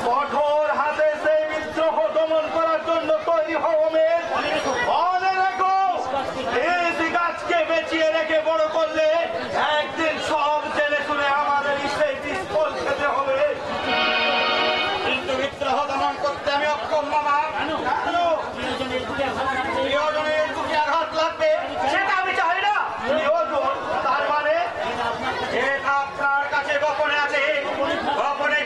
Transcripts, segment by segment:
কঠোর হাতে সেই বিদ্রোহ দমন করার জন্য তৈরি হও। মনে রেখো, এই গাছকে বেঁচিয়ে রেখে বড় করলে একদিন সব জেনে শুনে আমাদের সেই বিস্ফল খেতে হবে। কিন্তু বিদ্রোহ দমন করতে আমি অক্ষম মামা। প্রিয়জনের বুকে আঘাত লাগবে সেটা আমি চাই না। প্রিয়জন তার মানে এটা আপনার কাছে গোপনে আছে, গোপনে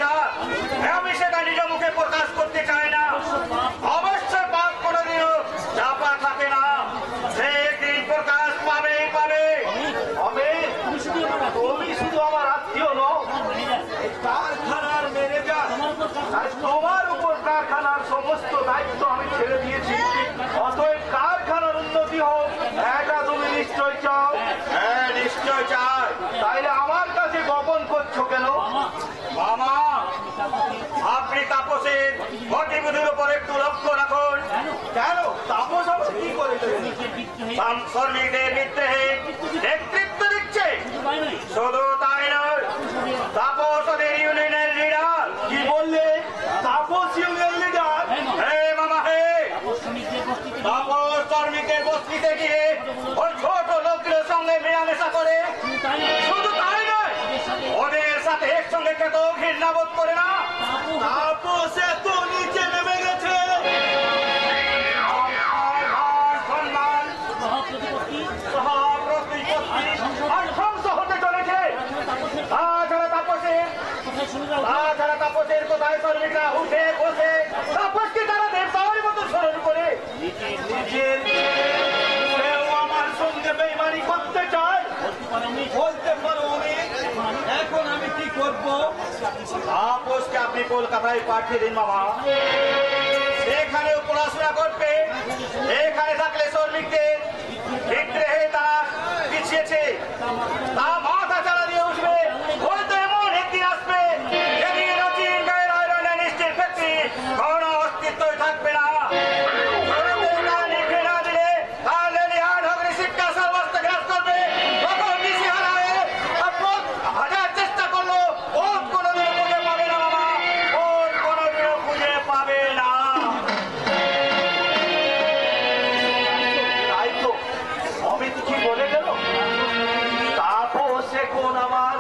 আমি সেটা নিজ মুখে প্রকাশ করতে চাই না। অবশ্য পাপ কোনোদিনও চাপা থাকে না, সে একদিন প্রকাশ পাবেই পাবে। তুমি শুধু আমার আত্মীয় নও, কারখানার ম্যানেজার, তোমার উপর কারখানার সমস্ত দায়িত্ব আমি ছেড়ে দিয়েছি। অতএব কারখানার উন্নতি হোক এটা তুমি নিশ্চয় চাও। হ্যাঁ, নিশ্চয় চাই। তাইলে আমার কাছে গোপন করছো কেন? মামা, আপনি তাপসের গতিবিধির উপর একটু লক্ষ্য রাখুন। কেন? তাপস আবার কি করে? শ্রমিকদের বিদ্রোহে নেতৃত্ব দিচ্ছে। শুধু তাই নয়, তাপস ওদের ইউনিয়নের লিডার। কি বললে? Tapas union leader? হে মামা হে, তাপস শ্রমিকের বস্তিতে গিয়ে ওই ছোট লোকদের সঙ্গে মেলামেশা করে। শুধু তাই নয়, ওদের সাথে একসঙ্গে খেতেও ঘৃণা বোধ করে না। তাপস এত নিচে নেমে গেছে, তাছাড়া তাপসের কোথায় শ্রমিকরা উঠে বসে তাপসকে তারা দেবতার মতো স্মরণ করে নিজের আমার সঙ্গে বেইমানি করতে চায়। বলতে পারো এখন আমি কি করবো? তাপসকে আপনি কলকাতায় পাঠিয়ে দিন মামা, সেখানেও পড়াশোনা করবে। এখানে থাকলে শ্রমিকদের বিদ্রোহে তারা পিছিয়েছে তা মাথা চালা দিয়ে উঠবে। হয়তো এমন একদিন আসবে যেদিন রচিন গায়ের আয়রনের নিশ্চিত ব্যক্তি কোনো অস্তিত্বই থাকবে না। চেষ্টা করলো ওর কোনোদিন খুঁজে পাবে না মামা, ওর কোনোদিনও খুঁজে পাবে না। তাই তো অমিত কি বলে গেল? তাপস এখন আমার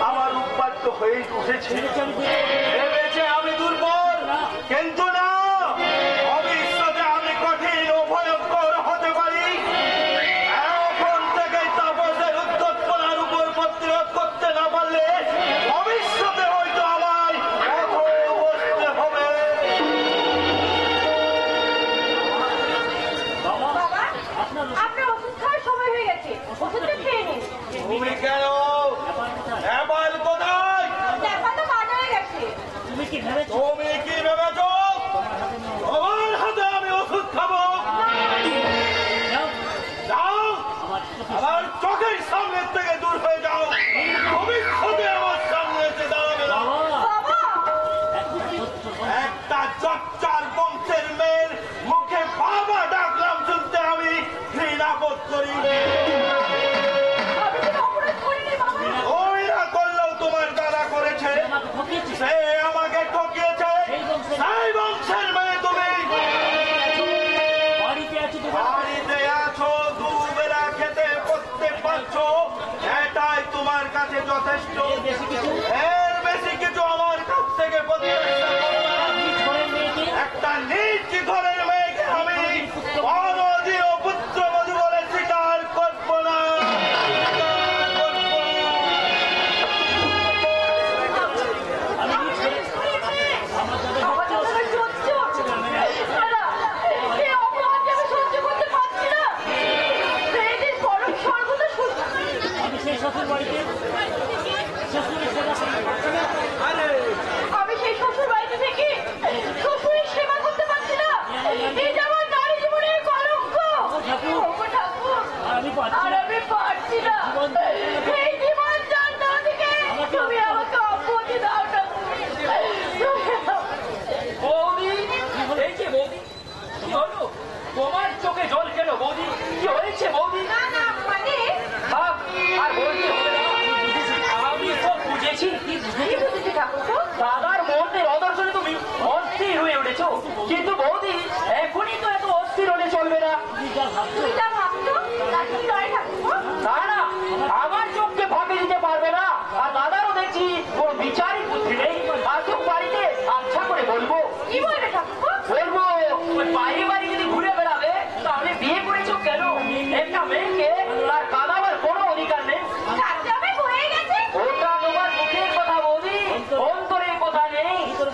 আমার উৎপাদ্য হয়ে উঠেছে। ভেবেছে আমি দুর্বল, কিন্তু না, ভবিষ্যতে আমি কঠিন ও ভয়ঙ্কর হতে পারি। এখন থেকে তাপসের উদ্যোগপনার উপর প্রতিরোধ করতে না পারলে ভবিষ্যতে হয়তো আমায় বসতে হবে। আপনার ওষুধ খাওয়ার সময় হয়ে গেছে, ওষুধটা খেয়ে নিন। তুমি কেন? কোথায়? দেখা তো বাজারে গেছে। তুমি কি ভেবেছো?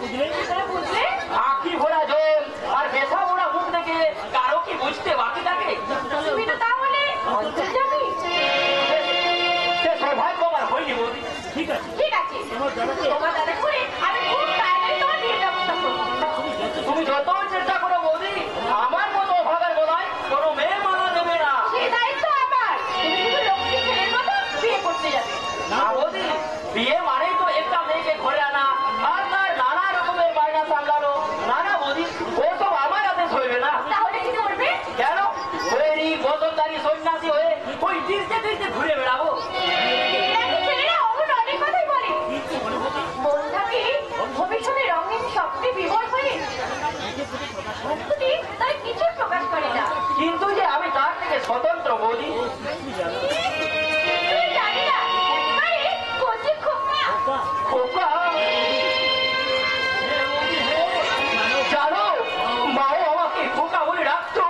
বুঝলে আঁখি ভরা জল আর বেথা ভরা মুখ দেখে কারো কি বুঝতে বাকি থাকে? তুমি তো তাহলে অন্তর্যামী। সে সৌভাগ্য আমার হয়নি বৌদি। ঠিক আছে তোমার দাদা করে আমি খুব তাড়াতাড়ি তোমার বিয়ের ব্যবস্থা করবো। তুমি যত চেষ্টা করো বৌদি, আমার মতো অভাগার গলায় কোনো মেয়ে মানা দেবে না। সেই দায়িত্ব আমার। তুমি শুধু লক্ষ্মী ছেলের মতো বিয়ে করতে যাবে। না বৌদি, বিয়ে মানেই তো একটা মেয়েকে ঘরে আনা আর তার নানা রকমের বায়না সামলানো। না না বৌদি, ওসব আমার হাতে সইবে না। তাহলে কি করবে? কেন তৈরি বদলদারি সন্ন্যাসী হয়ে ওই তীর্থে তীর্থে ঘুরে বেড়াবো? নাকি ছেলেরা অমন অনেক কথাই বলে। মন থাকে ভবিষ্যতে রঙিন স্বপ্নে বিবর হয়ে মুখটি তার কিছুই প্রকাশ করে না। কিন্তু যে আমি তার থেকে স্বতন্ত্র বৌদি। তুই জানি না একবারে কচি খোকা। খোকা জানো, মাও আমাকে খোকা বলে রাখতো।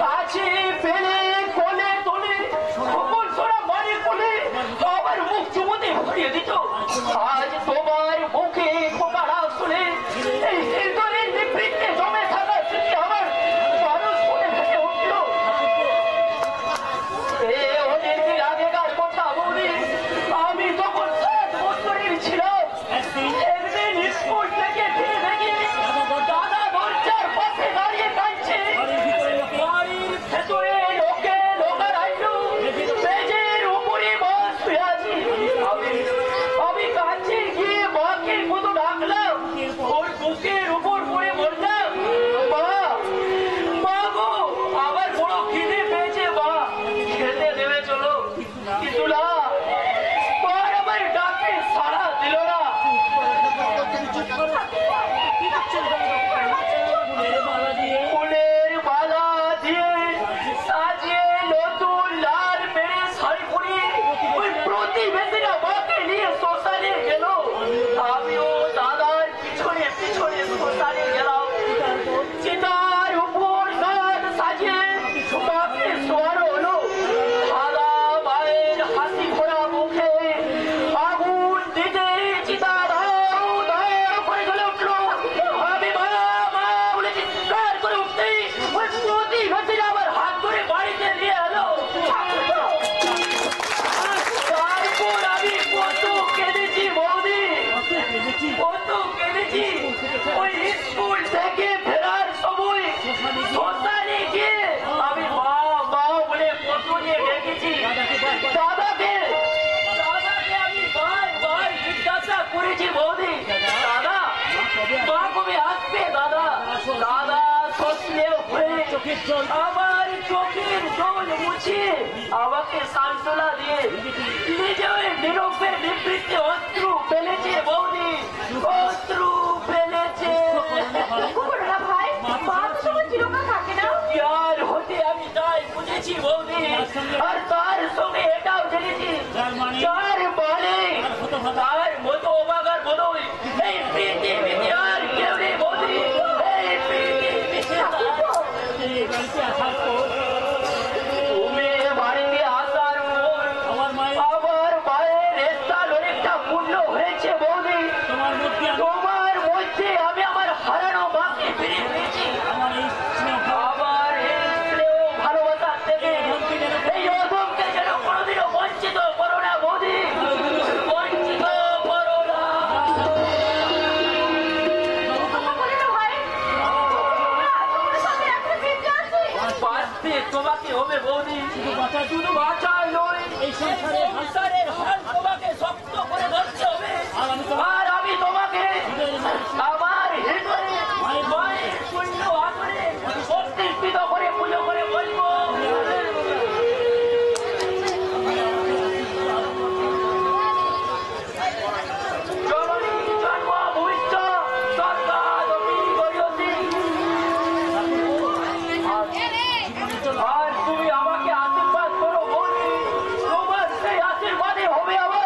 কাছে পেলে কোলে তোলে সকল সোনা মারে কোলে আমার মুখ চুমুতে ভরিয়ে দিত। আজ তোমার মুখে খোকা রাগ শুনে এই হৃদয়ের নিবৃত্তে জমে থাকা স্মৃতি আমার মানুষ মনে ভেসে উঠল। এ অনেকদিন আগেকার কথা বলি, আমি তখন 7 বছরের ছিলাম। একদিন স্কুল থেকে ফিরে দেখি দাদা দরজার পাশে দাঁড়িয়ে কাঁদছে। বাড়ির ভেতরে লোকের আইলো, মেঝের উপরে বস শুয়ে আছি। আমি কাছে গিয়ে মাকে কত ডাকলাম, ওর বুকের উপর পড়ে বললাম, মা গো, আমার বড় খিদে পেয়েছে, মা খেতে দেবে চলো। কিন্তু না, মার আমার ডাকে সাড়া দিল না। ফুলের মালা দিয়ে সাজিয়ে নতুন লাল মেরে শাড়ি পরিয়ে ওই প্রতিবেশীরা মাকে নিয়ে শ্মশানে গেল। আমিও দাদার পিছনে পিছনে শ্মশানে গেলাম। চিতার উপর গান সাজিয়ে মাকে শোয়ানো হলো। দাদা মায়ের হাসি ভরা মুখে আগুন দিতে চিতা দাও দাও করে জ্বলে উঠলো। আমি মা মা বলে চিৎকার করে উঠতেই ওই প্রতিবেশীরা আমার হাত ধরে বাড়িতে নিয়ে এলো। তারপর আমি কত কেঁদেছি বৌদি, কত কেঁদেছি। ওই স্কুল থেকে ফেরার সময় শ্মশানে গিয়ে আমি মা মা বলে কত নিয়ে ডেকেছি। দাদাকে আমি বার জিজ্ঞাসা করেছি বৌদি, দাদা মা কবে আসবে? দাদা সস্নেহ হয়ে আমার চোখের জল মুছিয়ে আমাকে সান্ত্বনা দিয়ে নিজের নিরপের নিবৃত্তে অশ্রু ফেলেছে বৌদি, অশ্রু ফেলেছে। না ভাই, মা তো তোমার চিরকাল থাকে না। আর হতে আমি তাই বুঝেছি বৌদি, আর তার সঙ্গে এটাও জেনেছি যার মানে তার মতো অবাগার বোধই এই পৃথিবীতে আর কেউ নেই বৌদি। এই পৃথিবীতে তুমি বাড়িতে আসার পর আমার মায়ের স্থান অনেকটা পূর্ণ হয়েছে বৌদি। তোমার মধ্যে আমি আমার হারানো মাকে ফিরে পেয়েছি। আমার এই স্নেহ ভালোবাসার থেকে এই অধমকে যেন কোনোদিনও বঞ্চিত করো না বৌদি, বঞ্চিত করো না। বাঁচতে তোমাকে হবে বৌদি, শুধু বাঁচাই নয়, এই সংসারের হাল তোমাকে শক্ত করে ধরতে হবে। আর আমি তোমাকে আমার হৃদয়ে মায়ের শূন্য আগুনে প্রতিষ্ঠিত করে পুজো করে বলবো, জননী জন্ম ভূমিষ্ঠ স্বর্গাদপি গরীয়সী। আর তুমি আমাকে আশীর্বাদ করো বৌদি, তোমার সেই আশীর্বাদে হবে আমার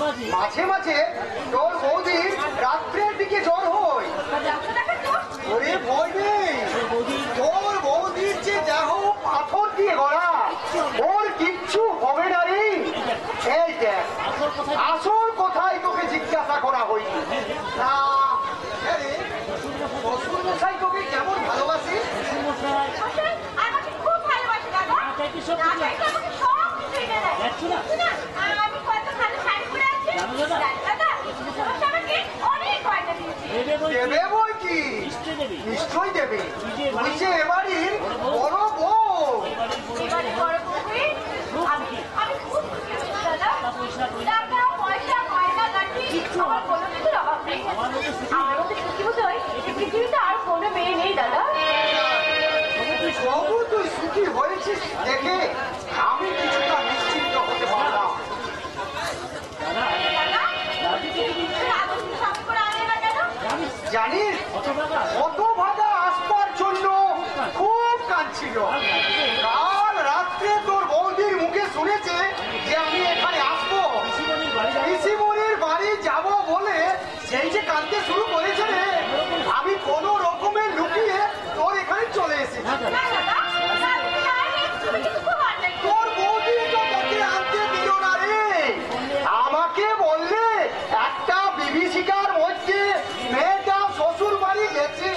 মাঝে মাঝে তোর বৌদির রাত্রের দিকে জ্বর হয়। ওরে ভয় নেই, তোর বৌদির যে দেহ পাথর দিয়ে গড়া, ওর কিচ্ছু হবে না রে। এই দেখ, আসল কোথায় তোকে জিজ্ঞাসা করা হয়নি। না শ্বশুর মশাই তোকে কেমন ভালোবাসে? আমাকে খুব ভালোবাসে দাদা। আমি কত ভালো শাড়ি পরে আছি দাদা, আমাকে অনেক গয়না দিয়েছে। দেবে বই কি? নিশ্চয়ই দেবে। তুই যে এবাড়ির বড় বউ। এবারে বড় বউ হয়ে আমি খুব খুশি হয়েছি দাদা। টাকা পয়সা গয়না গাড়ি আমার কোনো কিছুর অভাব নেই। আমার মতো সুখী বোধ হয় এই পৃথিবীতে আর কোনো মেয়ে নেই দাদা। বাবু তুই সুখী হয়েছিস দেখে আমি কিছুটা নিশ্চিন্ত হতে পারলাম। জানিস কত ভাগা আসবার জন্য খুব কাঁদছিল। কাল রাত্রে তোর বৌদির মুখে শুনেছে যে আমি এখানে আসবো, পিসিমণির বাড়ি যাব বলে সেই যে কাঁদতে শুরু করেছে রে, আমি কোন রকমে লুকিয়ে তোর এখানে চলে এসেছি। তোর বৌদি তো তোকে আনতে দিল না রে। আমাকে বললে একটা বিভীষিকার মধ্যে মেয়েটা শ্বশুর বাড়ি গেছে,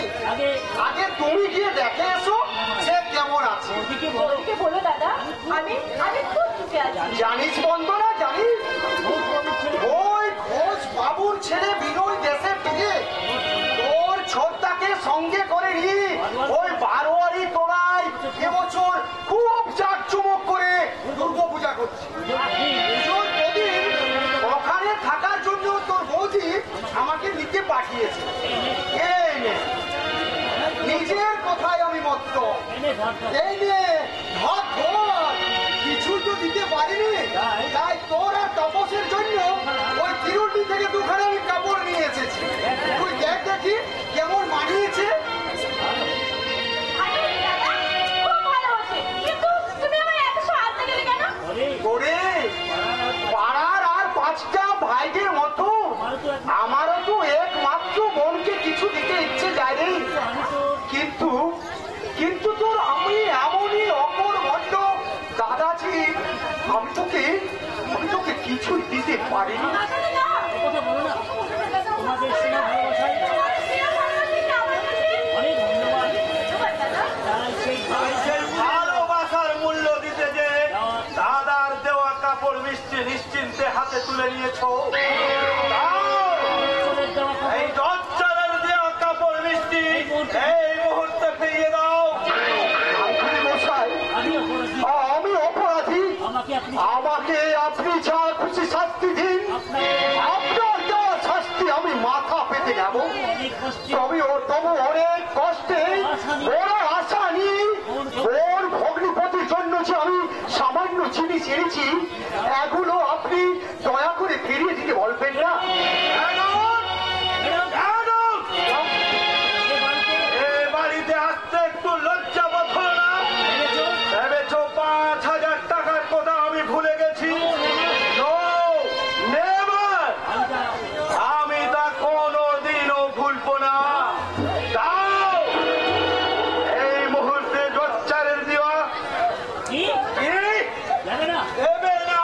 আগে তুমি গিয়ে দেখে এসো সে কেমন আছে। বলো দাদা, আমি খুব সুখে আছি। জানিস বন্দনা, জানিস ওই ঘোষ বাবুর ছেলে বিনয় দেশে ফিরে তোর ছোটটাকে সঙ্গে করে নিয়ে ওই বারোয়ারি তোড়ায় এবছর খুব জাঁকজমক করে দুর্গাপূজা করছে। পুজোর প্রদীপ ওখানে থাকার জন্য তোর বৌদি আমাকে নিতে পাঠিয়েছে। এই নে, নিজের কথায় আমি মত্ত। এই নে ভাত ধর, কিছুই তো দিতে পারিনি, তাই তোর আর তপসের জন্য ওই তিরুটি থেকে দুখানা আমি কাপড় নিয়ে এসেছি। তুই দেখ দেখি কেমন মানিয়েছে। খুব ভালো হচ্ছে, কিন্তু তুমি আমার এত সাহায্য গেলে কেন? ওরে পাড়ার আর 5টা ভাইদের মতো আমারও তো একমাত্র বোনকে কিছু দিতে ইচ্ছে যায় রে। কিন্তু তোর আমি এমনই অপরবদ্ধ দাদাজি, আমি তোকে কিছুই দিতে পারিনি। ভালোবাসার মূল্য দিতে যে দাদার দেওয়া কাপড় মিষ্টি নিশ্চিন্তে হাতে তুলে নিয়েছো, এই দজ্জালের দেওয়া কাপড় মিষ্টি এই মুহূর্তে ফিরিয়ে দাও। আমি অপরাধী, আমাকে আপনি যা খুশি শাস্তি দিন। আপনার দেওয়া শাস্তি আমি মাথা পেতে নেব। তবু অনেক কষ্টে বড় আশা নিয়ে ওর ভগ্নিপতির জন্য যে আমি সামান্য জিনিস এনেছি, এগুলো আপনি দয়া করে ফিরিয়ে দিতে বলবেন না? বাড়িতে আসতে একটু লজ্জা বোধ হলো না? ভেবেছো 5,000 টাকার কথা আমি ভুলে গেছি? আমি তা কোনোদিনও ভুলবো না। দাও এই মুহূর্তে জোচ্চারের দেওয়া দেবে না।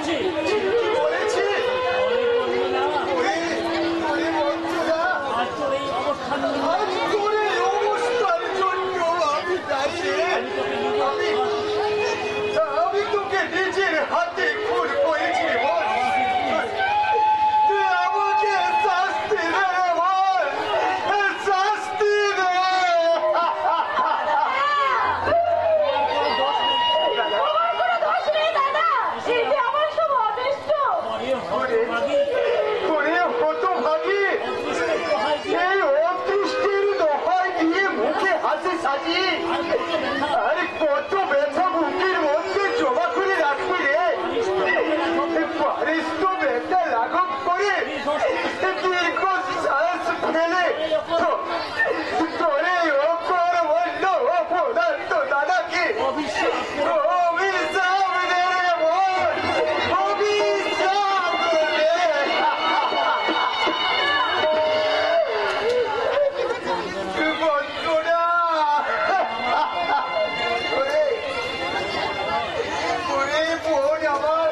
বলছি বলেছি ওরে ওরে বন্ধুরা আজ তোর এই অবস্থান আজ তোর এই অবস্থার জন্য আমি দায়ী রে। আমি তোকে নিজের হাতে খুন করেছি রে বল। তুই আমাকে শাস্তি দে রে বল, শাস্তি দে। আমার কোনো দোষ নেই দাদা, এই যে আমার সব অদৃষ্ট। ওরে হতভাগী, এই অদৃষ্টির দোহাই দিয়ে মুখে হাসি সাজিয়ে আরে কত ব্যথা বুকের মধ্যে জমা করে রাখবি রে। পারিস তো ব্যথা লাঘব করে দীর্ঘ শ্বাস ফেলে তোরে অপর বলল অপদার্থ দাদাকে অভিশাপ দে রে বল, অভিশাপ দে। বন্ধুরা ওরে ওরে বোন আমার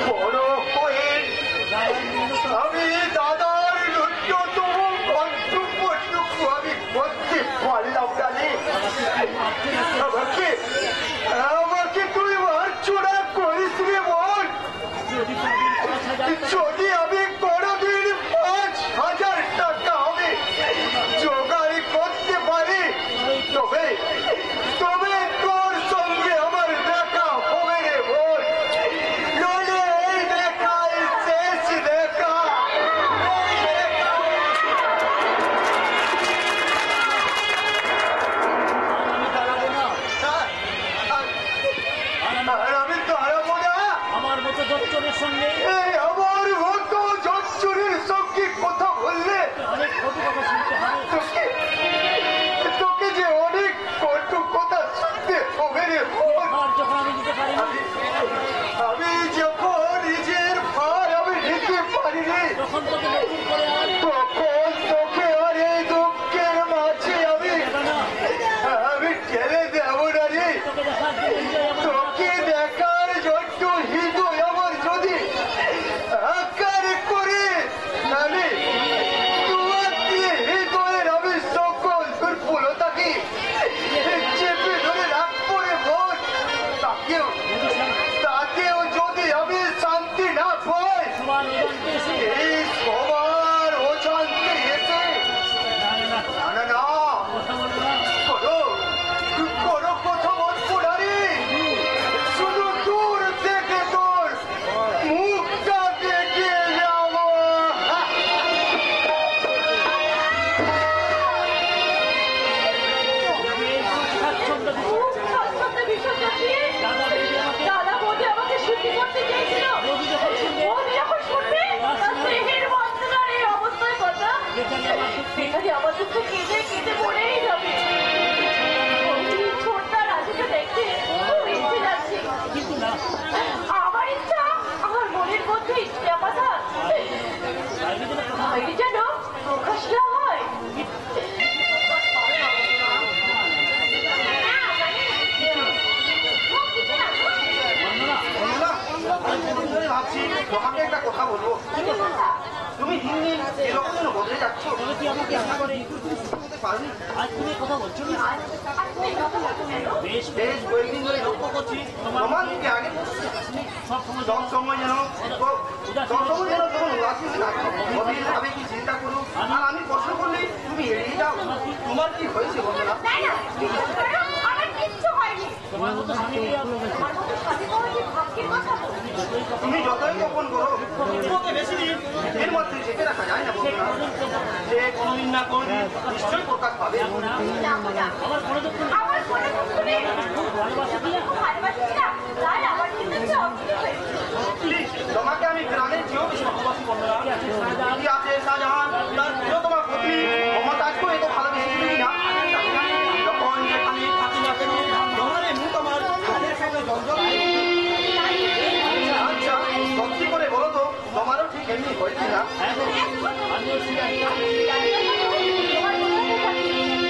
বড় হয়ে আমি দাদার ন্যূনতম কর্তব্যটুকু আমি করতে পারলাম না রে। আমাকে তুই মারছোড়া করিস রে বোন। যদি আমি কোনোদিন 5,000 টাকা আমি জোগাড় করতে পারি তবে তবে তোর সঙ্গে আমার দেখা হবে রে বোন। নইলে এই দেখাই শেষ দেখা। আর আমি দাঁড়াবো না। আমার মতো দপ্তরের সঙ্গে এই আমার মতো জচ্চুরির সঙ্গে কথা বললে অনেক কটু কথা শুনতে হবে। তোকে তোকে যে অনেক কটু কথা শুনতে হবে রে বোন। আর যখন আমি দিতে পারি না আমি যখন নিজের ভার আমি নিতে পারি রে তখন তোকে নতুন করে আর তখন তোকে আর এই দুঃখের মাঝে আমি ঠেলে দেবো না রে। তোকে দেখার জন্য আমার তোকে দেখার জন্য হৃদয় আমার যদি আকার করে নালে তোমার দিয়ে হৃদয়ের আমি সকল দুর্বলতাকে চেপে ধরে রাখবো রে বোন। তাকেও যদি আমি শান্তি না পাই সবার অজান্তে এসে এই সবার অজান্তে এসে না না না কথা বলবো না। করো করো কথা বলবো না রে। শুধু দূর থেকে তোর মুখটা দেখে যাবো। স্বাচ্ছন্দ্য দিতে খুব স্বাচ্ছন্দ্যে ভীষণ যাচ্ছি। দাদা দিদি আমাকে দাদা বৌদি আমাকে সুখী করতে চেয়েছিল। রোগী যখন শুনবে বৌদি যখন শুনবে তার দেহের বন্ধনার এই অবস্থায় কথা বেচারি আমার দুঃখে সেখানে আমার দুঃখে কেঁদে কেঁদে মরেই যাবে। এই ছোট্টা রাজুকে দেখতে খুব ইচ্ছে যাচ্ছে। কিন্তু না আমার ইচ্ছা আমার মনের মধ্যে ইচ্ছা কথা বাইরে যেন কথা বাইরে যেন প্রকাশ না হয়। ভাবছি তোমাকে একটা কথা বলবো। তুমি দিন দিন এরকম যেন বদলে যাচ্ছ। তবে কি আমাকে আশা করে বলতে পারোনি। আজ তুমি কথা বলছো না বেশ বেশ কয়েকদিন ধরে লক্ষ্য করছি তোমার থেকে আগে সব সময় সব সময় যেন সবসময় যেন তখন উদাসীন থাকো। গভীর ভাবে কি চিন্তা করো আর আমি প্রশ্ন করলেই তুমি এড়িয়ে যাও। তোমার কি হয়েছে বলো না? তাই না? বিশ্বাস করো, আমার কিচ্ছু হয়নি। তোমার মতো স্বামী পেয়ে আমি আমার মতো স্বামী পাওয়া যে ভাগ্যের কথা তো। তুমি যতই গোপন করো তোমাকে বেশি দিন এর মধ্যে চেপে রাখা যায় না বলো না। যে কোনোদিন না কোনোদিন নিশ্চয়ই প্রকাশ পাবে। যাবো না। আমার কোনো দুঃখ নেই আমার কোনো দুঃখ নেই। খুব ভালোবাসি আমি খুব ভালোবাসি না, তাই আমার কিন্তু সব কিছু হয়েছে। প্লিজ, তোমাকে আমি গ্রামের চেয়েও বেশি ভালোবাসি বন্ধুরা। কি আছে শাহজাহান তার প্রিয়তমা পত্নী মমতাজকেও এত ভালোবেসে দিবি না। যখন যেখানে থাকি না কেন তোমার এই মুখ আমার হাতের সঙ্গে জঞ্জল। আচ্ছা সত্যি করে বলো তো তোমারও ঠিক এমনি হয়েছে না? আমিও সিরিয়াস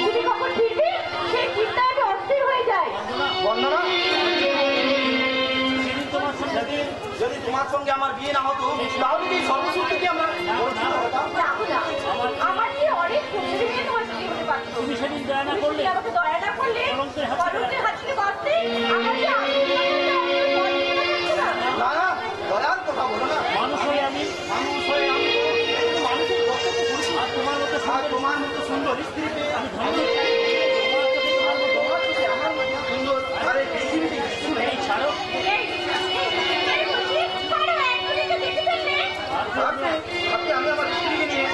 তুমি কখন ফিরবে সেই চিন্তা আমি অস্থির হয়ে যায়। বন্ধনা সেদিন তোমার সঙ্গে তোমার সঙ্গে আমার বিয়ে না হতো তাহলে কি সর্বসূত্রে কি আমরা আমার কি অনেক খুশি নিয়ে তোমার স্ত্রী হতে পারতো। তুমি সেদিন দয়া না করলে, আমাকে দয়া না করলে কলঙ্কের হাত থেকে বাঁচতে আমাকে না না দয়ার কথা বলো না। মানুষ হয়ে আমি মানুষের কর্তব্য করেছি। আর তোমার মতো সুন্দর স্ত্রী পেয়ে আমি ধন্য। তোমার চোখে আমার মতো সুন্দর আরে পৃথিবীতে কিছু নেই। এই ছাড়ো, আপনি আমি আমার স্ত্রীকে নিয়ে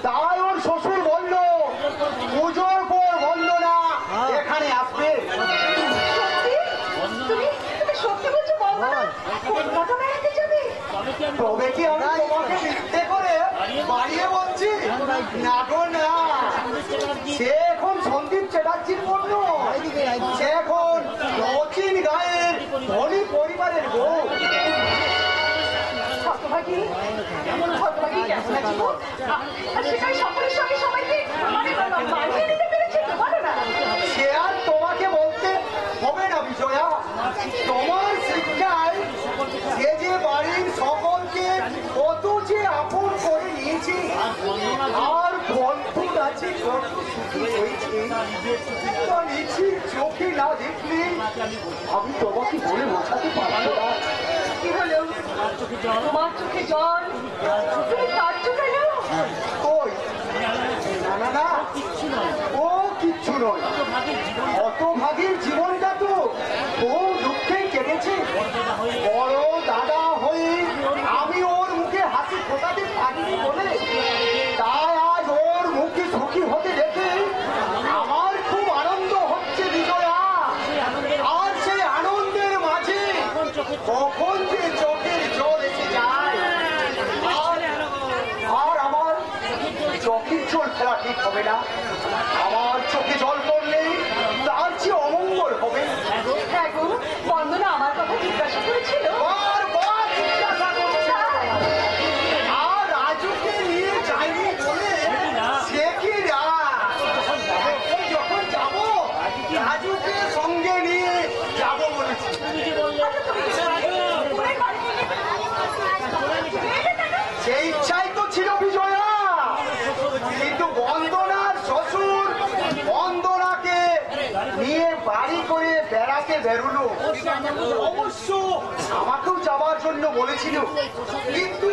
তাই ওর শ্বশুর বলল পুজোর পর বলল না এখানে আসবে। তবে কি আমি তোমাকে মিথ্যে করে বাড়িয়ে বলছি? না গো না, সে এখন সন্দীপ চ্যাটার্জির পণ্য, সে এখন দক্ষিণ গায়ের ধনী পরিবারের বউ। সে আর তোমাকে বলতে হবে না বিজয়া, তোমার শিক্ষায় সে যে বাড়ির সকলকে কত যে আপন করে নিয়েছে আর বন্ধু আছে কত সুখী হয়েছে তা নিজের চোখে না দেখলে আমি তোমাকে বলে বোঝাতে পারবো না। কি হলো? তোমার চোখে জল, তুমি কাঁদছো কেন? ওই না না না, ও কিচ্ছু নয়, অত ভাগের জীবনটা তো ও রাজুকে সঙ্গে নিয়ে যাবো বলেছি। সেই ইচ্ছাই তো ছিল বিজয়া, কিন্তু বন্দনার শ্বশুর বন্দনাকে নিয়ে বাড়ি করে বেড়াতে বেরোলো। অবশ্য আমাকেও যাওয়ার জন্য বলেছিল, কিন্তু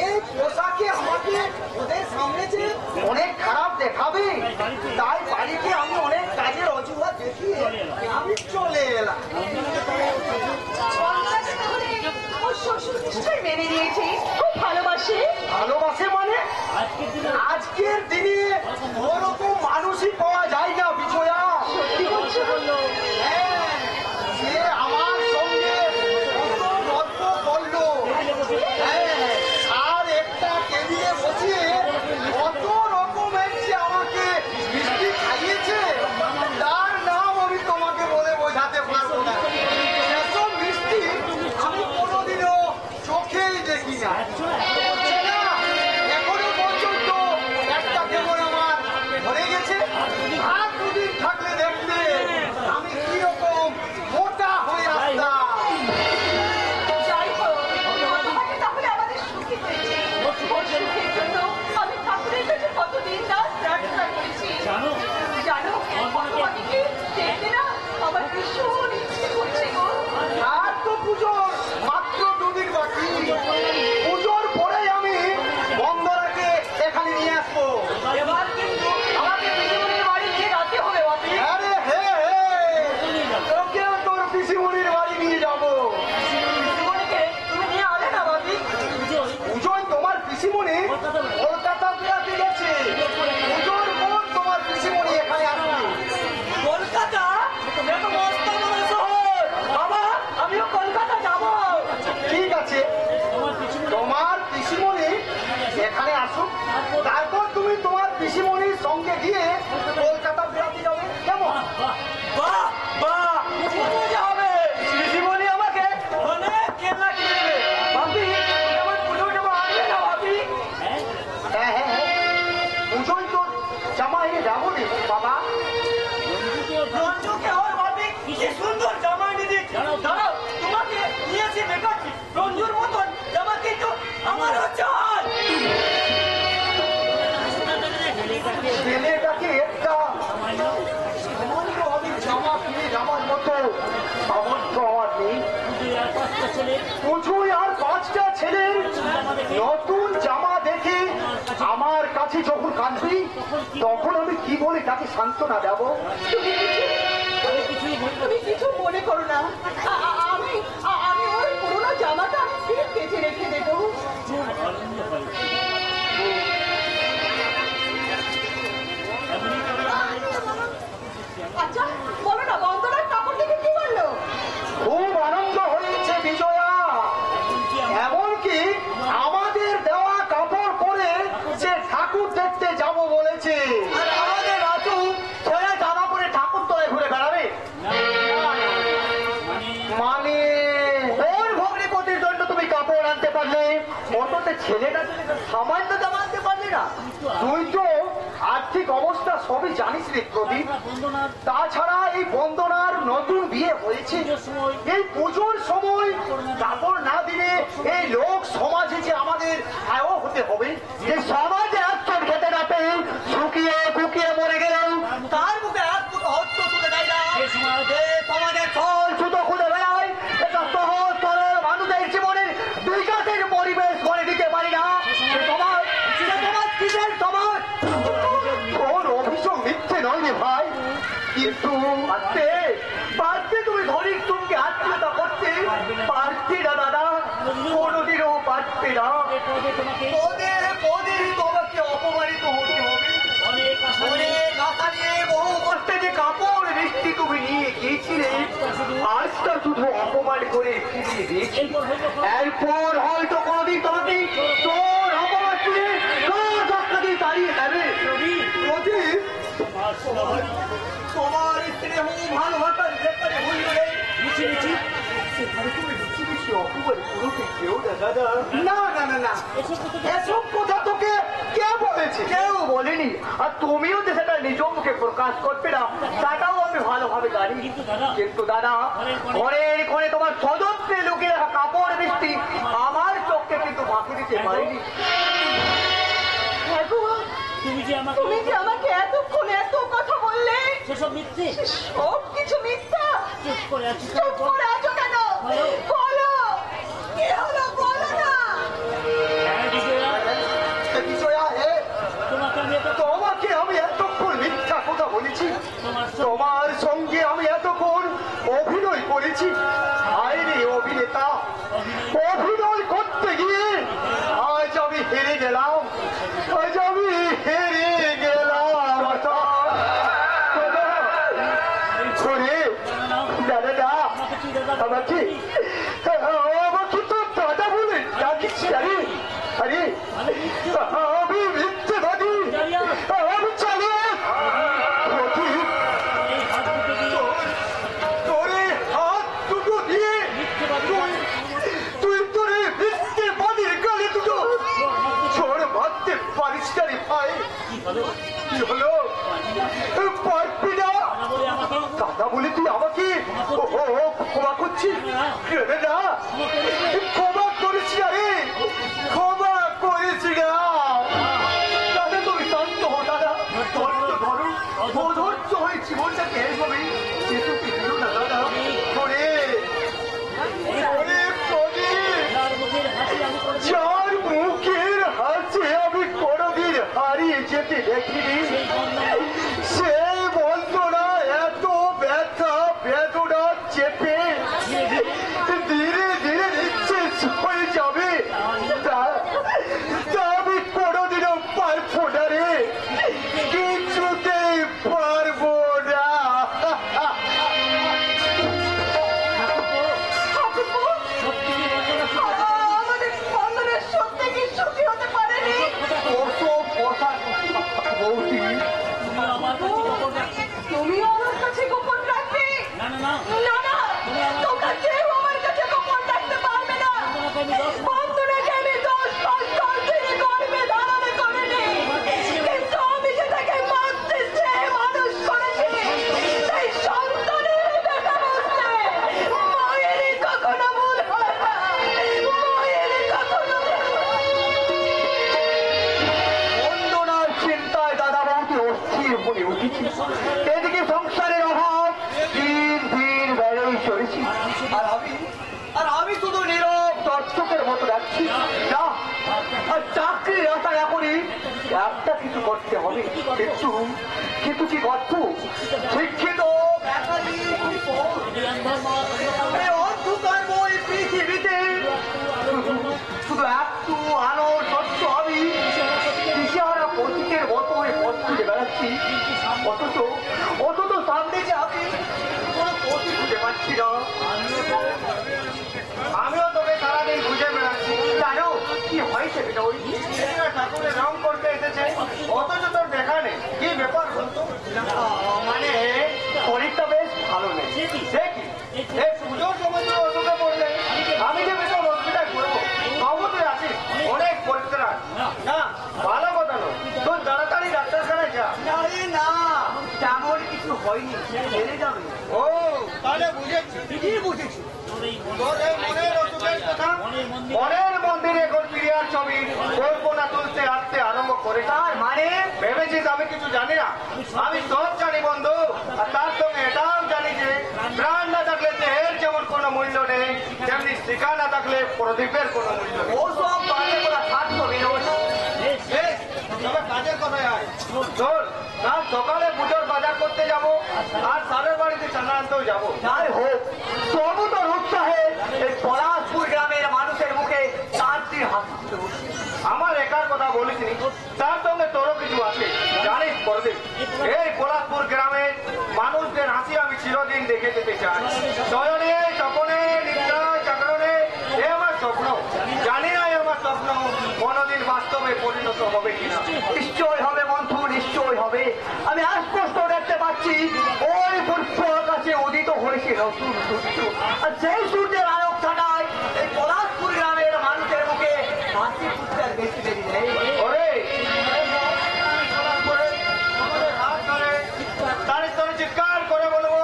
এই পোশাকে আমাকে ওদের সামনে যে অনেক খারাপ দেখাবে, তাই বাড়িতে আমি অনেক কাজের অজুহাত দেখিয়ে আমি চলে এলাম। মেনে নিয়েছে, খুব ভালোবাসে। ভালোবাসে মানে আজকের দিনে ওরকম মানুষই পাওয়া যায় না বিজয়া। হ্যাঁ, সে আমার সঙ্গে কত গল্প করলো, হ্যাঁ, আর একটা টেবিলে বসিয়ে কত রকমের যে আমাকে মিষ্টি খাইয়েছে, তার নাম আমি তোমাকে বলে বোঝাতে পারবো না। এসব মিষ্টি আমি কোনোদিনও চোখেই দেখি না। এখনো পর্যন্ত একটা কেমন আমার ধরে গেছে। আর দুদিন থাকলে দেখতে আমি কিরকম মোটা হয়ে আসতাম। যাই হোক, তোমাকে তাহলে আমাদের সুখী হয়েছে। ওর সুখের জন্য আমি ঠাকুরের কাছে কতদিন না প্রার্থনা করেছি। জানো, তোমাকে কি দেখতে না আমার ভীষণ ইচ্ছে করছে গো। আর তো পুজোর মাত্র দুদিন বাকি। পুজোর পরে আমি বন্দরাকে এখানে নিয়ে আসবো। এবার কিন্তু আমাকে পিসিমণির বাড়ি নিয়ে যেতে হবে বাপি। আরে হে হে, তোকেও তোর পিসিমণির বাড়ি নিয়ে যাবো। পিসিমণিকে তুমি নিয়ে আলে না বাপি। পুজোয় তোমার পিসিমণি কলকাতা বেড়াতে গেছে। পুজোর পর তোমার পিসিমণি এখানে আসবে। কলকাতা এত মস্ত বড় শহর, বাবা আমিও কলকাতা যাব। ঠিক আছে, তোমার পিসিমণি এখানে আসুক, তারপর তুমি তোমার পিসিমণির সঙ্গে গিয়ে কলকাতা বেড়াতে যাবে, কেমন? বাহ বাহ, খুব মজা হবে। পিসিমণি আমাকে অনেক খেলনা কিনে দেবে। বাপি তুমি আমার পুজো জামা আনবে না বাপি? হ্যাঁ হ্যাঁ হ্যাঁ, পুজোয় তো জামা এনে যাবো রে বাবা। রঞ্জুকে ওর বাপি কি সুন্দর জামা এনে দিয়েছে। দাঁড়াও তোমাকে নিয়েছি দেখাচ্ছি। রঞ্জুর মতন জামা কিন্তু আমারও চাই। ছেলেটাকে একটা সামান্য আমি জামা কিনে যাওয়ার মতো সামর্থ্য আমার নেই। পুজোয় আর 5টা ছেলের নতুন জামা দেখে আমার কাছে যখন কাঁদবি, তখন আমি কি বলে তাকে সান্ত্বনা দেবো? তুমি কিছু মনে করো না। আমি ওই পুরোনো জামাটা ফিরে কেটে রেখে দেবো। আচ্ছা বলো না, বন্দনার কাপড় দেখে কি বললো? খুব আনন্দ হয়েছে বিজয়া। এমনকি আমাদের দেওয়া কাপড় পরে সে ঠাকুর দেখতে যাব বলেছে। আর আমাদের রাজু ছেলে জামা পরে ঠাকুর তলায় ঘুরে বেড়াবে। মানে ওর ভগ্নিপতির জন্য তুমি কাপড় আনতে পারলে, অন্তত ছেলেটা সামান্য জামা আনতে পারলে না? তুই তো আর্থিক অবস্থা সবই জানিস রে প্রদীপ। তাছাড়া এই বন্দনার নতুন বিয়ে হয়েছে, এই পুজোর সময় কাপড় না দিলে এই লোক সমাজে যে আমাদের হায়ও হতে হবে। যে সমাজে আত্মর খেতে না পেয়ে শুকিয়ে কুকিয়ে মরে গেলেও তার মুখে এক ফুটো হট্ট তুলে দেয় না। যে সমাজের ছল ছুতো খুলে বেড়ায়, এটা সহজ সরল মানুষের জীবনের বিকাশের পরিবেশ করে দিতে পারি না। সে সমাজ কিসের সমাজ? তোর অভিযোগ মিথ্যে নয় রে ভাই, কিন্তু পারতে তুমি ধনিক তুমি আত্মীয়তা করতে পারতে না দাদা, কোনোদিনও পারতে না। ওদের তোমাকে অপমানিত হতে হবে। অনেক আশা নিয়ে বহু কষ্টে যে কাপড় বৃষ্টি তুমি নিয়ে গিয়েছিলে, আজটা শুধু অপমান করে ফিরিয়ে দিয়েছি। এরপর হয়তো কোনোদিন তোমাকে তোর অপমান শুনে ধাক্কা দিয়ে দাঁড়িয়ে যাবে। প্রদীপ, তোমার স্নেহ ভালোবাসার ব্যাপারে ভুল করে এসব কথা তোকে কে বলেছে? কেউ বলেনি, আর তুমিও যে সেটা নিজ মুখে প্রকাশ করবে না, সেটাও আমি ভালোভাবে জানি, কিন্তু দাদা ঘরের ঘরে তোমার সযত্নে লুকিয়ে রাখা কাপড় বৃষ্টি আমার চোখকে কিন্তু ফাঁকি দিতে পারিনি। তুমি যে আমাকে এতক্ষণ এত কথা বললে, সেসব মিথ্যে, সব কিছু মিথ্যা। চুপ করে আছো কেন? বলো, কি হলো বলো না। তোমাকে আমি এতক্ষণ মিথ্যা কথা বলেছি, তোমার সঙ্গে আমি এতক্ষণ অভিনয় করেছি। আইরে অভিনেতা, অভিনয় করতে গিয়ে আজ আমি হেরে গেলাম, আজ আমি হেরে গেলাম। আমাকে তো দাদা বলে ডাকিস? আরে আমি মিথ্যেবাদী, আমি চালিয়ে তোরে হাত দুটো দিয়ে তুই তোরে মিথ্যেবাদীর গালে দুটো ছোড় মারতে পারিস না রে ভাই। কি হলো? পারবি না? দাদা বলে তুই আমাকে ক্ষমা করছিস? না, ক্ষমা করিস না রে, ক্ষমা করিস না। দাদা তুমি শান্ত হো, দাদা ধৈর্য ধরো, অধৈর্য হয়ে জীবনটাকে এইভাবে যেতে দিল না দাদা। যার মুখের হাসি আমি কোনোদিন হারিয়ে যেতে দেখিনি, সেই বন্ধনা এত ব্যথা বেদনা চেপে ধীরে ধীরে নিঃশেষ হয়ে যাবে তা আমি কোনোদিনও পারবো না রে, কিছুতেই পারবো না। আমাদের বন্ধনের সত্যি কি সুখী হতে পারেনি? তুমি আমার কাছে গোপন রাখবে? না, তোমরা কেউ আমার কাছে গোপন রাখতে পারবে না। বন্ধুরাকে আমি 10 বছর ধরে গর্বে ধারণ করিনি, কিন্তু আমি যেটাকে মারতে চেয়ে মানুষ করেছি, সেই সন্তানের দেখা বসতে মায়েরই কখনো ভুল হয় না, মায়েরই কখনো বন্দনার চিন্তায় দাদা বৌদি অস্থির হয়ে উঠেছি। এদিকে সংসারের অভাব দিন দিন বেড়েই চলেছি, আর আমি শুধু নীরব দর্শকের মতো রাখছি না। আর চাকরির আশা না করি, একটা কিছু করতে হবে, কিন্তু কি করত? শিক্ষিত অন্ধকারময় পৃথিবীতে শুধু একটু আলো সত্য আমি দিশেহারা পথিকের মতো হয়ে পথ খুঁজে বেড়াচ্ছি, অথচ সামনে যে আমি কোনো পথই খুঁজে পাচ্ছি না। আমিও তোকে সারাদিন খুঁজে বেড়াচ্ছি। জানো কি হয়েছে? ঠাকুরের রং করতে এসেছে, অথচ তোর দেখা নেই। কি ব্যাপার বলতো? মানে শরীরটা বেশ ভালো নেই। সে কি? এই পুজোর সময় তুই অসুখে পড়লে আমি যে বেতন হসপিটাল করবো, তবু তুই আছিস। অনেক পরিত্রাণ না, ভালো কথা নয়। তোর তাড়াতাড়ি ডাক্তারখানায় যা। আরে না, তেমন কিছু হয়নি, হেরে যাবে। ও তাহলে বুঝেছি, বুঝেছি। তোর এই মনের অসুখের কথা মনের মন্দিরে এখন প্রিয়ার ছবি কল্পনা তুলতে আসতে আরম্ভ করে। তার মানে ভেবেছিস আমি কিছু জানি না? আমি সব জানি বন্ধু, আর তার সঙ্গে এটাও জানি যে প্রাণ না থাকলে দেহের যেমন কোনো মূল্য নেই, তেমনি শিখা না থাকলে প্রদীপের কোনো মূল্য নেই। ও সব বাজে করা থাকতো বিনোদ। তবে কাজের কথায় আয়। চল, কাল সকালে পুজোর বাজার করতে যাব, আর সারের বাড়িতে চাঁদা আনতেও যাবো। যাই হোক, সমুদর উৎসাহে এই পলাশপুর গ্রামের মানুষের মুখে শান্তির হাসি ফুটে উঠছে। আমার একার কথা বলিসনি, তার সঙ্গে তোরও কিছু আছে। জানিস প্রদীপ, এই পলাশপুর গ্রামের মানুষদের হাসি আমি চিরদিন দেখে যেতে চাই। শয়নে স্বপনে নিদ্রায় জাগরণে এ আমার স্বপ্ন। জানি না আমার স্বপ্ন কোনোদিন বাস্তবে পরিণত হবে কিনা। নিশ্চয় হবে বন্ধু, নিশ্চয় হবে। আমি স্পষ্ট দেখতে পাচ্ছি ওই পূর্ব আকাশে উদিত হয়েছে নতুন সূর্য, আর সেই সূর্যের আলোক ছাড়াই এই পলাশপুর গ্রামের মানুষের মুখে হাসি ফুটতে আর বেশি দেরি নেই। ওরে তার স্তরে চিৎকার করে বলবো,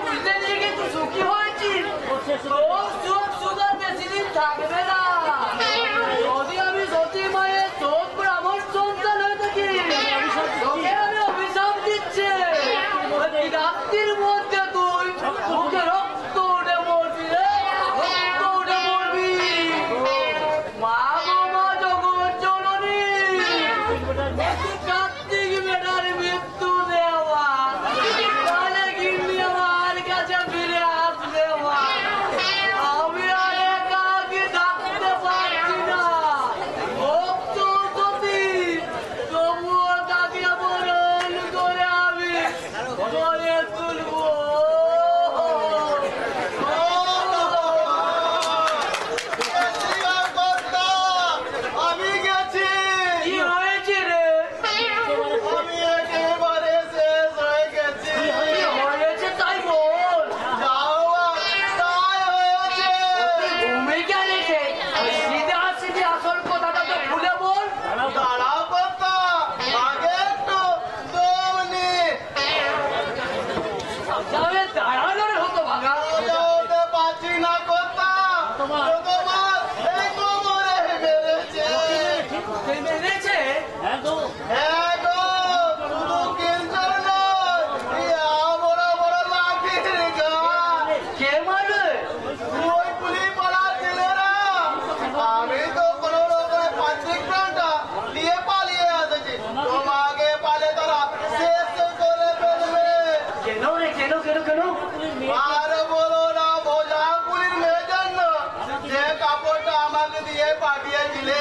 বুঝতে নিয়ে কিন্তু সুখী হয়েছি। সুগার বেশি দিন থাকবে না। যদি আমি সতী মায়ের চোখ ব্রাহ্মণ সন্তান হয়ে থাকি, তোকে আমি অভিশাপ দিচ্ছি, রাত্রির মধ্যে তুই মুখে রক্ত উঠে মরবি রে, রক্ত উঠে মরবি। মা গো মা জগৎ জননী, কার্তিক বেটার মৃত্যু দেওয়া, তাহলে কিন্তু আমার কাছে ফিরে আসবে মা। আমি আর একাকি থাকতে পারছি না। ভক্ত সতী, তবুও তাকে বরণ করে আমি করে তুলবো। আমি গেছি, কি হয়েছে রে? আমি একেবারে শেষ হয়ে গেছি। কি হয়েছে তাই বল। যাওয়া তাই হয়েছে। ঘুমে গেছে, সিধে সিধে আসল কথাটা তো ভুলে বল। দাঁড়াও কর্তা, আগে একটু দম নি। যাবে দাঁড়ানোর হতো ভাগা। ওটা পাচ্ছি না কর্তা, তোমার এই কোমরে মেরেছে। মেরেছে? হ্যাঁ গো, শুধু কিঞ্চর নয়, ইয়া বড় বড় লাঠির গাছ। কে মারবে? ওই পুলিপাড়া ছেলেরা। আমি তো কোনো রকমের পাত্রিক প্রাণটা দিয়ে পালিয়ে এসেছি, তোমাকে পালে তারা শেষ করে ফেলবে। কেন রে, কেন কেন কেন? আর বলো না, বোঝা পুলির মেয়ের জন্য যে কাপড়টা আমাকে দিয়ে পাঠিয়েছিলে,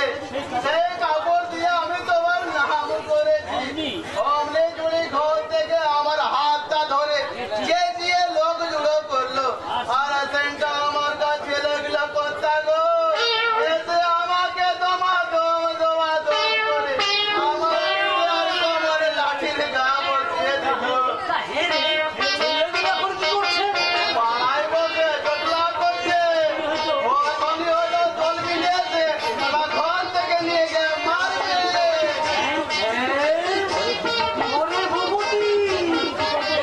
সেই কাপড় দিয়ে আমি তোমার নাম করেছি। অমনি চুরি ঘর থেকে আমার হাতটা ধরে কে দিয়ে লোক জুড়ো করলো, আর সেন্টা আমার কাছে ছেলেগুলো করতে গো এসে আমাকে দমাদম করে আমার আর কোমরে লাঠির গা বসিয়ে দিল। তা হে রে, ছেলেগুলো এখন কি করছে? পাড়ায় বসে চটলা করছে। ওখানে হলো দল মিলিয়েছে, তারা ঘর থেকে নিয়ে গিয়ে মারবে। ওরে ভূপতি,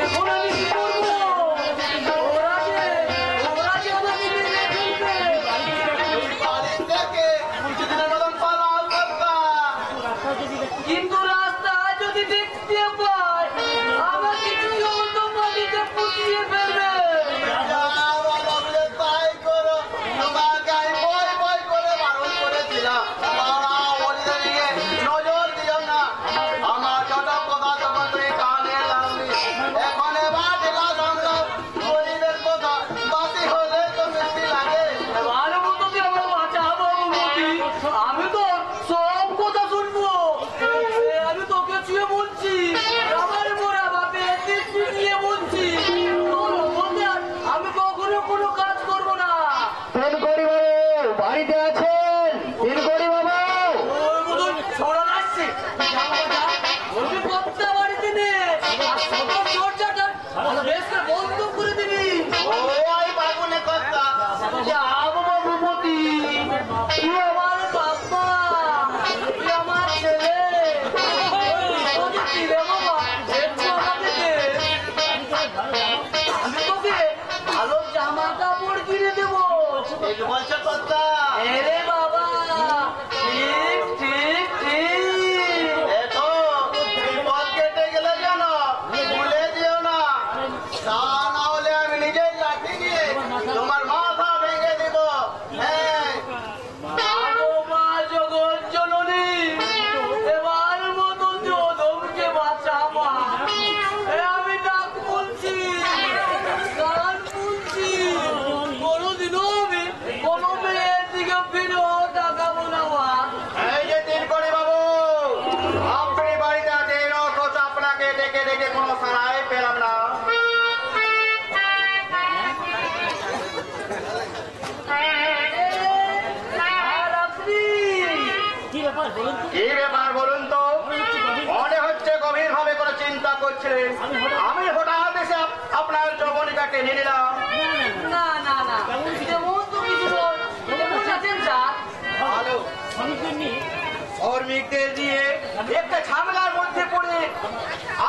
এখন আমি কি করবো? ওরা যে আমাকে মেরে ফেলবে। বাড়ি থেকে কিছুদিনের মতন পালাও কর্তা। কিন্তু রাস্তা যদি দেখতে পাই, আমাকে চূড়ান্ত মাটিতে পুঁতিয়ে ফেলবে। যা বলো বলে তাই করো, তোমাকে আমি বই বই করে বারণ করেছিলাম, তারা ওদের দিকে নজর দিও না। আমার যত কথা তখন তুমি কানে লাগলি, এখন এবার ঢেলা সামলাও। গরিবের কথা বাসি হলে তো মিষ্টি লাগে। ভালো মতো কি আমার বাঁচাবো ভূপতি? আমি তো সব কথা শুনবো। আমি তোকে ছুঁয়ে বলছি, আমার মোরা বাপে নিয়ে বলছি, তোর ওপরে আর আমি কখনো কোনো কাজ করবো না। তেলকড়ি বাবু বাড়িতে আছেন? তেলকড়ি বাবু, ওর মতন ছড়া আসছে। ওই কর্তা বাড়িতে নে, আর সবার দরজাটা বেশ করে বন্ধ করে দিবি। ওই বাবুনে কর্তা, যা বাবা ভূপতি, তুই আমার বাবা, তুই আমার ছেলে। তোকে কি রে বাবা, একটু আমাকে দে। আমি তোকে ভালো জামা কাপড় কিনে দেবো। ঠিক বলছো কর্তা। এরে বাবা, ঠিক ঠিক ঠিক। দেখো, বিপদ কেটে গেলে যেন ভুলে যেও না, তা না হলে আমি নিজেই লাঠি নিয়ে তোমার মাথা ভেঙে দিব। হ্যাঁ, আগো মা জগৎ জননী, এবার মতো যোধমকে বাঁচা মা। আমি ডাক বলছি, গান বলছি, কোনোদিনও আমি কোনো মেয়ের দিকে ফিরেও তাকাবো না মা। এই যে তিনকড়ি বাবু, আপনি বাড়িতে আছেন অথচ আপনাকে ডেকে ডেকে কোনো সারাই পেলাম না। আর আপনি কি ব্যাপার বলুন তো? কি ব্যাপার বলুন তো? মনে হচ্ছে গভীর ভাবে করে চিন্তা করছিলেন। আমি হঠাৎ এসে আপনার যৌবনিকাকে নিয়ে নিলাম। না না না, তেমন তো কিছু নয়। কেমন আছেন স্যার? ভালো। শ্রমিকদের নিয়ে শ্রমিকদের দিয়ে একটা ঝামেলার মধ্যে পড়ে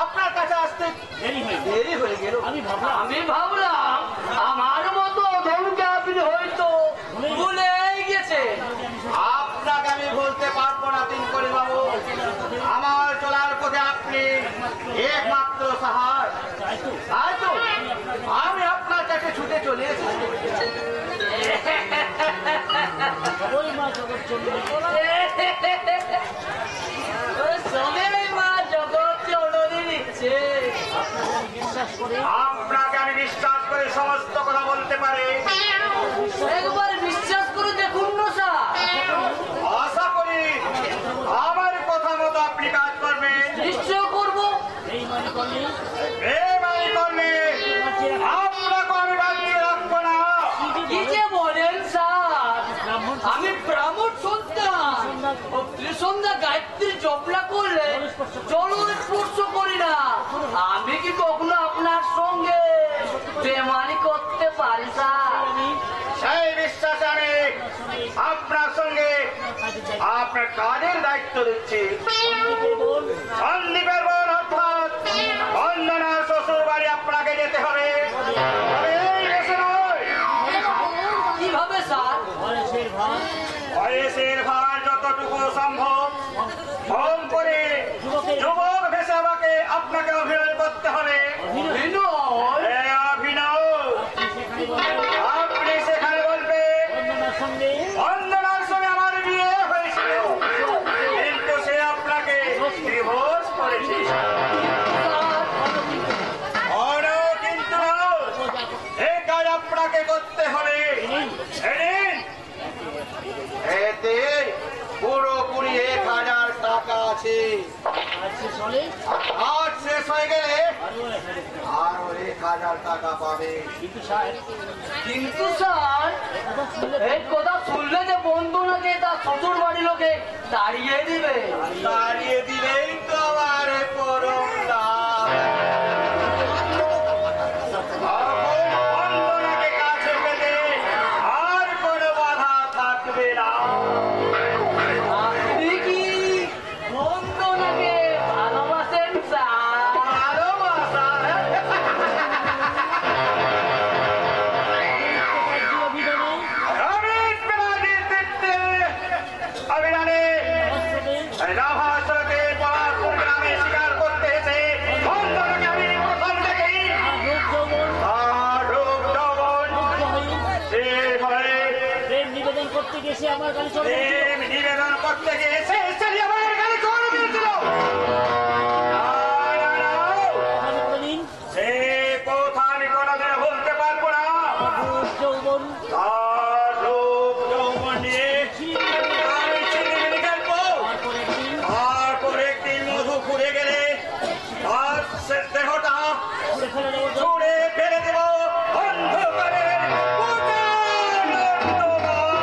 আপনার কাছে আসতে দেরি হয়ে গেল। দেরি হয়ে গেল। আমি ভাবলাম আমি ভাবলাম একমাত্র সাহার তাই তো তাই তো আমি আপনার কাছে ছুটে চলে এসেছি। ওই মা জগৎ চন্দ্র সবেই মা জগৎ চৌধুরী দিচ্ছে। বিশ্বাস করে আপনাকে আমি বিশ্বাস করে সমস্ত কথা বলতে পারি। একবার বিশ্বাস করে দেখুন না স্যার। আশা করি আমার কথা মতো আপনি কাজ করবেন। নিশ্চয় করবো। এই মানে করলে বেমানি করলে আপনাকে আমি রাজ্যে রাখবো না। কি যে বলেন স্যার, ব্রাহ্মণ আমি ব্রাহ্মণ সন্তান। ও ত্রিসন্ধ্যা গায়ত্রী জপলা করলে জল স্পর্শ করি না। আমি কি কখনো আপনার সঙ্গে বেমানি করতে পারি স্যার? আমি সেই বিশ্বাসে আমি আপনার সঙ্গে আপনার কাজের দায়িত্ব দিচ্ছি। বল সন্দীপের বোন অর্থাৎ বন্দনার শ্বশুর বাড়ি আপনাকে যেতে হবে। তবে এই দেশে নয়, কিভাবে স্যার? বয়সের ভার বয়সের ভার যতটুকু সম্ভব কম করে যুবক ভেসে আমাকে আপনাকে অভিনয় করতে হবে। বিনয়, এই অভিনয় সেখানে বলবেন আপনি সেখানে বলবেন বন্দনার সঙ্গে বন্দনার সঙ্গে আমার বিয়ে হয়েছিল, কিন্তু সে আপনাকে ডিভোর্স করেছে। অনো কিন্তু এই কাজ আপনাকে করতে হবে। সেদিন এতে পুরোপুরি 1000 টাকা আছে। কাজ শেষ হলে কাজ শেষ হয়ে গেলে আরো 1000 আরো 1000 টাকা পাবে। কিন্তু সাহেব কিন্তু স্যার কথা শুনলে এই কথা শুনলে যে বন্ধু নাকি তার শ্বশুর বাড়ি লোকে তাড়িয়ে দিবে। দাঁড়িয়ে দিলেই তো আমার পরম লাভ। বন্দনাকে কাছে পেতে আর কোনো বাধা থাকবে না। আপনি কি বন্ধু নাকি ভালোবাসেন স্যার? ভালোবাসা অভিযানে আমি প্রাণীর দিতে আমি জানি রাভাসতে পলাশপুর গ্রামে শিকার করতে এসে বন্দনাকে আমি প্রথম দেখি আর রোগ যৌবন আর রূপ যৌবন মুগ্ধ হয়ে সে ঘরে প্রেম নিবেদন করতে গেছে আমার গাড়ি চলে গেছিল। প্রেম নিবেদন করতে গিয়ে সে স্ত্রী আমার গাড়ি চড়ে দিয়েছিল। না, না, না, আমি কোনদিন সে কথা আমি কোনোদিন ভুলতে পারবো না। রোগ যৌবন আর রূপ যৌবন নিয়ে আমি চিনিমিনি খেলবো। তারপর একদিন তারপর একদিন মধু ফুরে গেলে আর সে দেহটা ঘুরে ফেলে দেবো ছুঁড়ে ফেলে দেব অন্ধকারের উজান অন্ধকার।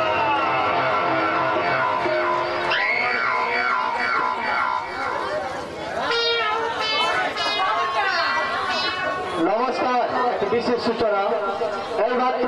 নমস্কার, একটি বিশেষ সূচনা। এই মাত্র